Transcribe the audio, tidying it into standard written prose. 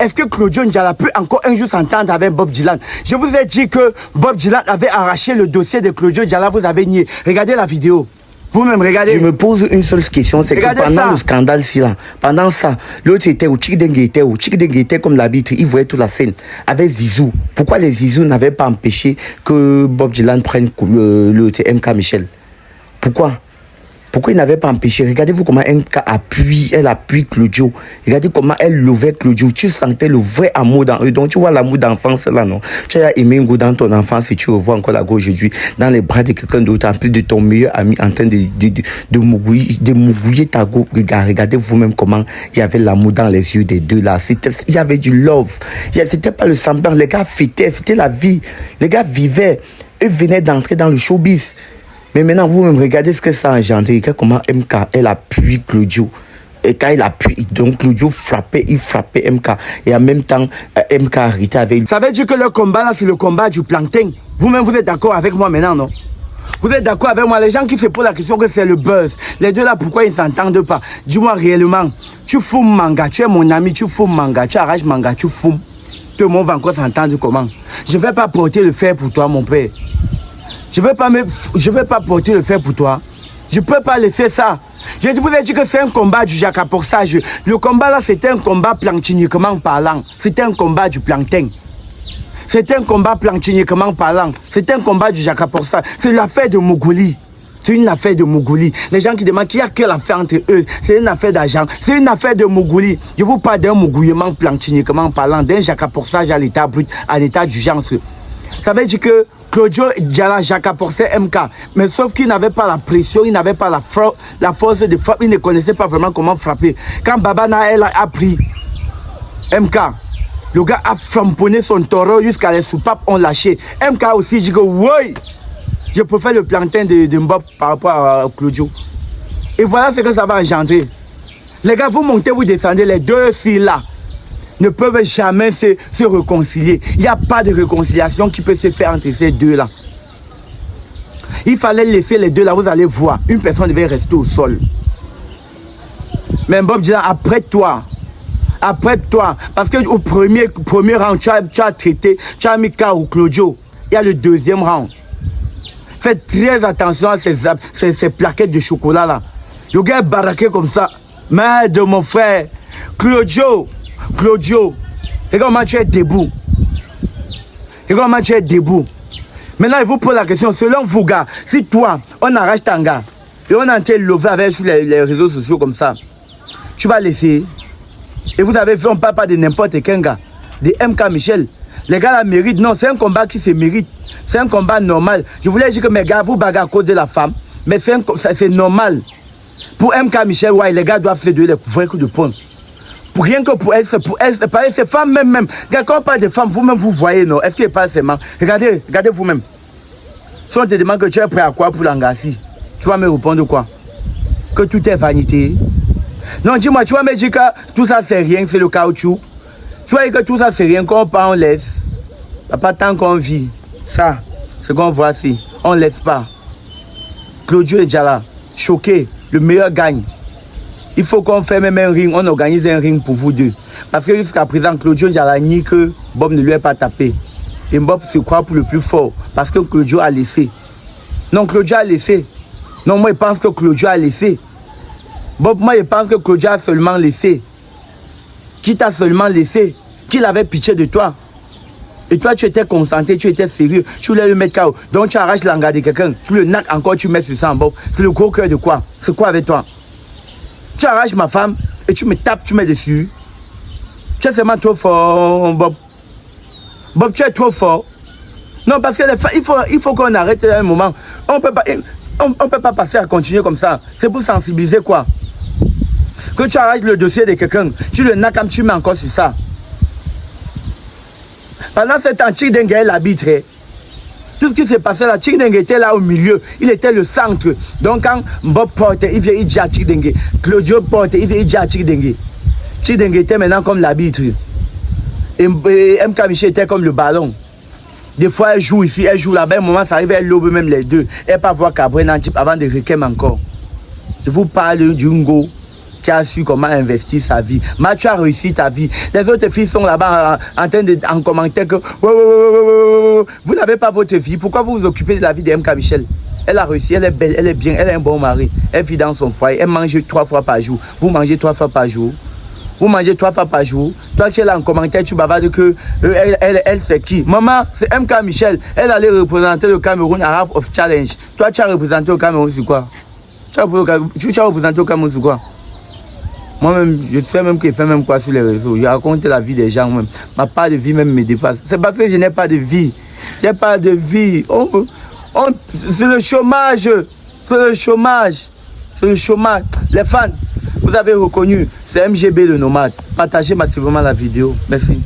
est-ce que Claudio Njala peut encore un jour s'entendre avec Bob Dylan? Je vous ai dit que Bob Dylan avait arraché le dossier de Claudio Njala, vous avez nié. Regardez la vidéo. Vous-même, regardez. Je me pose une seule question, c'est que pendant le scandale-ci, là, pendant ça, l'autre était où? Chikdengue était comme l'arbitre, il voyait toute la scène avec Zizou. Pourquoi les Zizou n'avaient pas empêché que Bob Dylan prenne le MK Michel? Pourquoi il n'avait pas empêché? Regardez-vous comment elle appuie Claudio. Regardez comment elle levait Claudio. Tu sentais le vrai amour dans eux. Donc tu vois l'amour d'enfance là, non? Tu as aimé un goût dans ton enfance et tu revois encore la go aujourd'hui dans les bras de quelqu'un d'autre, en plus de ton meilleur ami en train de mougouiller ta go. Regardez vous-même comment il y avait l'amour dans les yeux des deux là. Il y avait du love. C'était pas le semblant. Les gars fêtaient, c'était la vie. Les gars vivaient. Eux venaient d'entrer dans le showbiz. Mais maintenant, vous-même, regardez ce que ça a engendré. Comment MK, elle appuie Claudio. Et quand il appuie, donc Claudio il frappait MK. Et en même temps, MK arrêtait avec... Ça veut dire que le combat là, c'est le combat du plantain. Vous-même, vous êtes d'accord avec moi maintenant, non? Vous êtes d'accord avec moi? Les gens qui se posent la question que c'est le buzz. Les deux là, pourquoi ils ne s'entendent pas? Dis-moi réellement, tu fumes manga, tu es mon ami, tu fumes manga, tu arraches manga, tu fumes. Tout le monde va encore s'entendre comment? Je ne vais pas porter le fer pour toi, mon père. Je ne vais pas porter le fer pour toi. Je ne peux pas laisser ça. Je vous ai dit que c'est un combat du jacaporsage. Le combat là, c'était un combat plantiniquement parlant. C'était un combat du plantain. C'était un combat plantiniquement parlant. C'était un combat du jacaporsage. C'est l'affaire de Mougouli. C'est une affaire de Mougouli. Les gens qui demandent qu'il y a quelle affaire entre eux. C'est une affaire d'argent. C'est une affaire de Mougouli. Je vous parle d'un mougouillement plantiniquement parlant, d'un jacaporsage à l'état brut, à l'état d'urgence. Ça veut dire que Claudio Njala jacaporsait MK, mais sauf qu'il n'avait pas la pression, il n'avait pas la force de frappe, il ne connaissait pas vraiment comment frapper. Quand Baba Naël a pris MK, le gars a framponné son taureau jusqu'à les soupapes ont lâché. MK aussi dit que oui, je préfère le plantain de Mbop par rapport à Claudio. Et voilà ce que ça va engendrer. Les gars, vous montez, vous descendez, les deux filles là ne peuvent jamais se réconcilier. Il n'y a pas de réconciliation qui peut se faire entre ces deux-là. Il fallait laisser les deux là, vous allez voir. Une personne devait rester au sol. Mais Bob Dylan, après toi, parce qu'au premier round, tu as traité, tu as mis KO Claudio. Il y a le deuxième round. Faites très attention à ces plaquettes de chocolat là. Le gars est baraqué comme ça. Mais de mon frère, Claudio, regarde comment tu es debout. Maintenant, il vous pose la question, selon vous, gars, si toi, on arrache ton gars, et on a été levé avec sur les réseaux sociaux comme ça, tu vas laisser. Et vous avez vu, on ne parle pas de n'importe quel gars, de MK Michel. Les gars la méritent. Non, c'est un combat qui se mérite. C'est un combat normal. Je voulais dire que mes gars, vous bagarrez à cause de la femme, mais c'est normal. Pour MK Michel, ouais, les gars doivent se donner des vrais coups de poing. Pour rien que pour elle, c'est pareil, c'est femmes même. Quand on parle de femmes, vous-même, vous voyez, non? Est-ce qu'il parle seulement? Regardez vous-même. Si on te demande que tu es prêt à quoi pour l'engassi, tu vas me répondre quoi? Que tout est vanité. Non, dis-moi, tu vas me dire que tout ça c'est rien, c'est le caoutchouc. Tu vas dire que tout ça c'est rien, qu'on part, on laisse. Il n'y a pas tant qu'on vit. Ça, ce qu'on voit ici, on ne laisse pas. Claudio Njala, choqué, le meilleur gagne. Il faut qu'on fasse même un ring, on organise un ring pour vous deux. Parce que jusqu'à présent, Claudio Njala nie que Bob ne lui a pas tapé. Et Bob se croit pour le plus fort. Parce que Claudio a laissé. Non, Claudio a laissé. Non, moi je pense que Claudio a laissé. Bob, moi je pense que Claudio a seulement laissé. Qui t'a seulement laissé? Qu'il avait pitié de toi. Et toi, tu étais concentré, tu étais sérieux. Tu voulais le mettre KO. Donc tu arraches l'anga de quelqu'un. Tu le naques encore, tu mets sur ça en Bob. C'est le gros cœur de quoi? C'est quoi avec toi? Tu arraches ma femme et tu me tapes, tu mets dessus. Tu es seulement trop fort, Bob. Bob, tu es trop fort. Non, parce que il faut qu'on arrête à un moment. On peut pas passer à continuer comme ça. C'est pour sensibiliser quoi? Que tu arraches le dossier de quelqu'un, tu le naques, tu mets encore sur ça. Pendant ce temps, Chikdengue est l'arbitre. Tout ce qui s'est passé là, Chikdengue était là au milieu. Il était le centre. Donc quand Bob porte, il vient, il dit à Chikdengue. Claudio porte, il vient, il dit à Chikdengue. Chikdengue était maintenant comme l'arbitre. Et MK Michel était comme le ballon. Des fois, elle joue ici, elle joue là-bas. Un moment, ça arrive, elle lobe même les deux. Elle ne peut pas voir Cabré avant de requem encore. Je vous parle du Ngo. qui a su comment investir sa vie. Mais tu as réussi ta vie. Les autres filles sont là-bas en train de en commenter que vous n'avez pas votre vie. Pourquoi vous vous occupez de la vie de MK Michel? Elle a réussi, elle est belle, elle est bien, elle a un bon mari. Elle vit dans son foyer, elle mange 3 fois par jour. Vous mangez 3 fois par jour. Vous mangez 3 fois par jour. Toi qui es là en commentaire, tu bavardes que elle c'est qui? Maman, c'est MK Michel. Elle allait représenter le Cameroun Arab of Challenge. Toi, tu as représenté au Cameroun sur quoi? Tu as représenté au Cameroun sur quoi? Moi-même, je sais même qu'il fait même quoi sur les réseaux. Je raconte la vie des gens même. Ma part de vie même me dépasse. C'est parce que je n'ai pas de vie. Je n'ai pas de vie. C'est le chômage. C'est le chômage. C'est le chômage. Les fans, vous avez reconnu, c'est MGB le nomade. Partagez massivement la vidéo. Merci.